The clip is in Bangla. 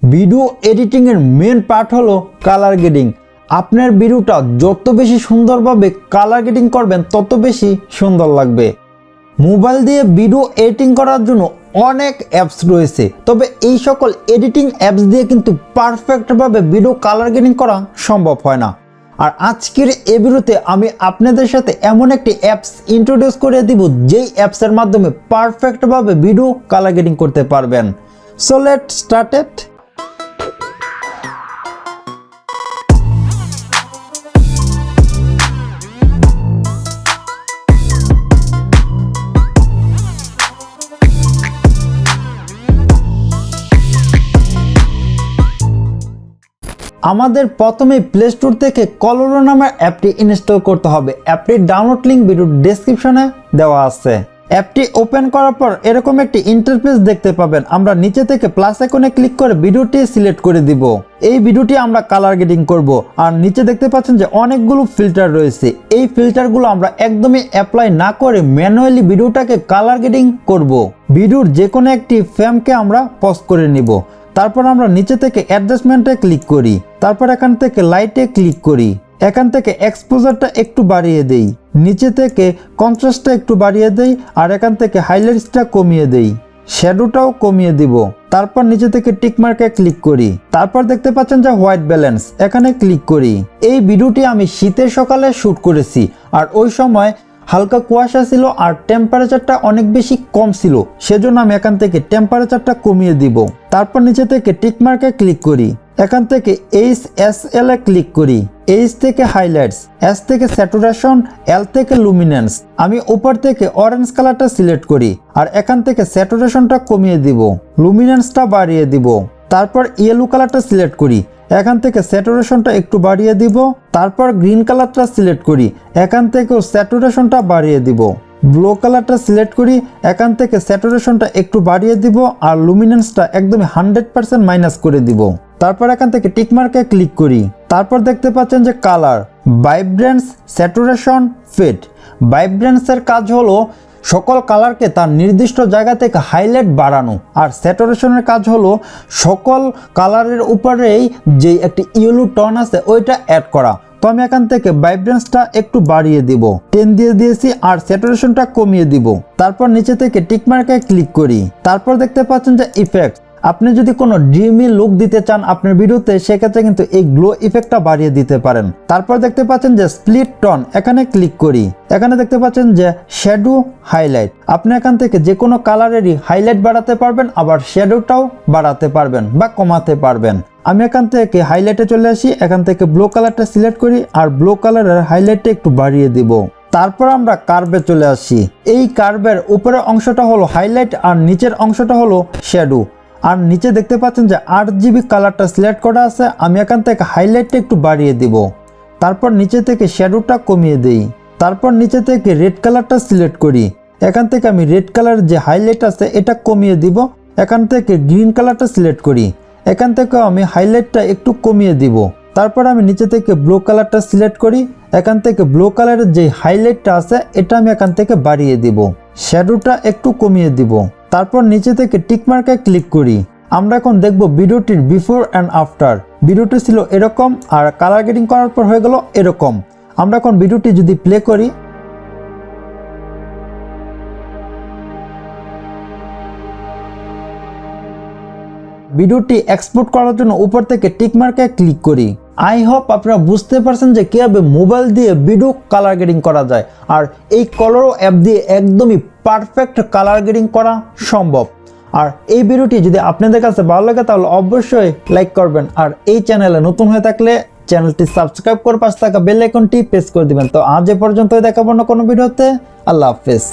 ভিডিও এডিটিং এর মেন পার্ট হলো কালার গ্রেডিং। আপনার ভিডিওটা যত বেশি সুন্দরভাবে কালার গ্রেডিং করবেন তত বেশি সুন্দর লাগবে। মোবাইল দিয়ে ভিডিও এডিটিং করার জন্য অনেক অ্যাপস রয়েছে, তবে এই সকল এডিটিং অ্যাপস দিয়ে কিন্তু পারফেক্টভাবে ভিডিও কালার গ্রেডিং করা সম্ভব হয় না। আর আজকের এই ভিডিওতে আমি আপনাদের সাথে এমন একটি অ্যাপস ইন্ট্রোডিউস করে দিব যেই অ্যাপসের মাধ্যমে পারফেক্টভাবে ভিডিও কালার গ্রেডিং করতে পারবেন। So let's start it. আমাদের প্রথমে প্লে স্টোর থেকে কলোরো নামের অ্যাপটি ইনস্টল করতে হবে। অ্যাপটির ডাউনলোড লিঙ্ক ভিডিওর ডেসক্রিপশনে দেওয়া আছে। অ্যাপটি ওপেন করার পর এরকম একটি ইন্টারফেস দেখতে পাবেন। আমরা নিচে থেকে প্লাস আইকনে ক্লিক করে ভিডিওটি সিলেক্ট করে দিব। এই ভিডিওটি আমরা কালার গ্রেডিং করব। আর নিচে দেখতে পাচ্ছেন যে অনেকগুলো ফিল্টার রয়েছে। এই ফিল্টারগুলো আমরা একদমই অ্যাপ্লাই না করে ম্যানুয়ালি ভিডিওটাকে কালার গ্রেডিং করব। ভিডিওর যে কোনো একটি ফ্রেমকে আমরা পজ করে নিব। তারপর আমরা নিচে থেকে অ্যাডজাস্টমেন্টে ক্লিক করি। তারপর এখান থেকে লাইটে ক্লিক করি। এখান থেকে এক্সপোজারটা একটু বাড়িয়ে দেই, নিচে থেকে কন্ট্রাস্টটা একটু বাড়িয়ে দেই, আর এখান থেকে হাইলাইটসটা কমিয়ে দেই, শ্যাডোটাও কমিয়ে দিব। তারপর নিচে থেকে টিক মার্কে ক্লিক করি। তারপর দেখতে পাচ্ছেন যে হোয়াইট ব্যালেন্স, এখানে ক্লিক করি। এই ভিডিওটি আমি শীতের সকালে শ্যুট করেছি, আর ওই সময় হালকা কুয়াশা ছিল আর টেম্পারেচারটা অনেক বেশি কম ছিল, সেজন্য আমি এখান থেকে টেম্পারেচারটা কমিয়ে দিব। তারপর নিচে থেকে টিক মার্কে ক্লিক করি। এখান থেকে HSL এ ক্লিক করি। H থেকে হাইলাইটস, S থেকে স্যাচুরেশন, L থেকে লুমিনেন্স। আমি উপর থেকে অরেঞ্জ কালারটা সিলেক্ট করি আর এখান থেকে স্যাচুরেশনটা কমিয়ে দিব, লুমিনেন্সটা বাড়িয়ে দিব। তারপর ইয়েলো কালারটা সিলেক্ট করি, এখান থেকে স্যাচুরেশনটা একটু বাড়িয়ে দিব। তারপর গ্রিন কালারটা সিলেক্ট করি, এখান থেকেও স্যাচুরেশনটা বাড়িয়ে দিব। ব্লু কালারটা সিলেক্ট করি, এখান থেকে স্যাচুরেশনটা একটু বাড়িয়ে দিব আর লুমিনেন্সটা একদমই 100% মাইনাস করে দিব। তারপর এখান থেকে টিক মার্কে ক্লিক করি। তারপর দেখতে পাচ্ছেন যে কালার, ভাইব্রেন্স, স্যাচুরেশন, ফেড। ভাইব্রেন্সের কাজ হলো সকল কালারকে তার নির্দিষ্ট জায়গা থেকে হাইলাইট বাড়ানো, আর স্যাচুরেশনের কাজ হলো সকল কালারের উপরেই যে একটি ইয়েলো টোন আছে ওইটা অ্যাড করা। তো আমি এখান থেকে ভাইব্রেন্সটা একটু বাড়িয়ে দিব, 10 দিয়ে দিয়েছি, আর স্যাচুরেশনটা কমিয়ে দিব। তারপর নিচে থেকে টিক মার্কে ক্লিক করি। তারপর দেখতে পাচ্ছেন যে ইফেক্ট। আপনি যদি কোনো ড্রিমি লুক দিতে চান আপনার ভিডিওতে, সেক্ষেত্রে কিন্তু এই গ্লো ইফেক্টটা বাড়িয়ে দিতে পারেন। তারপর দেখতে পাচ্ছেন যে স্প্লিট টোন, এখানে ক্লিক করি। এখানে দেখতে পাচ্ছেন যে শ্যাডো, হাইলাইট। আপনি এখান থেকে যে কোনো কালারেরই হাইলাইট বাড়াতে পারবেন, আবার শ্যাডোটাও বাড়াতে পারবেন বা কমাতে পারবেন। আমি এখান থেকে হাইলাইটে চলে আসি, এখান থেকে ব্লু কালারটা সিলেক্ট করি আর ব্লু কালারের হাইলাইটটা একটু বাড়িয়ে দিব। তারপর আমরা কার্ভে চলে আসি। এই কার্ভের উপরের অংশটা হলো হাইলাইট আর নিচের অংশটা হলো শ্যাডো। আর নিচে দেখতে পাচ্ছেন যে 8GB কালারটা সিলেক্ট করা আছে। আমি এখান থেকে হাইলাইটটা একটু বাড়িয়ে দিব। তারপর নিচে থেকে শ্যাডোটা কমিয়ে দেই। তারপর নিচে থেকে রেড কালারটা সিলেক্ট করি। এখান থেকে আমি রেড কালার যে হাইলাইট আছে এটা কমিয়ে দিব। এখান থেকে গ্রিন কালারটা সিলেক্ট করি। এখান থেকে আমি হাইলাইটটা একটু কমিয়ে দিব। তারপর আমি নিচে থেকে ব্লু কালারটা সিলেক্ট করি। এখান থেকে ব্লু কালারের যে হাইলাইটটা আছে এটা আমি এখান থেকে বাড়িয়ে দিব, শ্যাডোটা একটু কমিয়ে দিব। তারপর নিচে থেকে টিক মার্কে ক্লিক করি। আমরা এখন দেখব ভিডিওটির বিফোর অ্যান্ড আফটার। ভিডিওটি ছিল এরকম আর কালার গ্রেডিং করার পর হয়ে গেল এরকম। আমরা এখন ভিডিওটি যদি প্লে করি, ভিডিওটি এক্সপোর্ট করার জন্য উপর থেকে টিক মার্কে ক্লিক করি। আই হোপ আপনারা বুঝতে পারছেন যে কিভাবে মোবাইল দিয়ে ভিডিও কালার গ্রেডিং করা যায়। আর এই কলোরো অ্যাপ দিয়ে একদমই পারফেক্ট কালার গ্রেডিং করা সম্ভব। আর এই ভিডিওটি যদি আপনাদের কাছে ভালো লাগে তাহলে অবশ্যই লাইক করবেন, আর এই চ্যানেলে নতুন হয়ে থাকলে চ্যানেলটি সাবস্ক্রাইব করে পাশে থাকা বেল আইকনটি প্রেস করে দিবেন। তো আজ এ পর্যন্তই, দেখাবো না কোনো ভিডিওতে। আল্লাহ হাফেজ।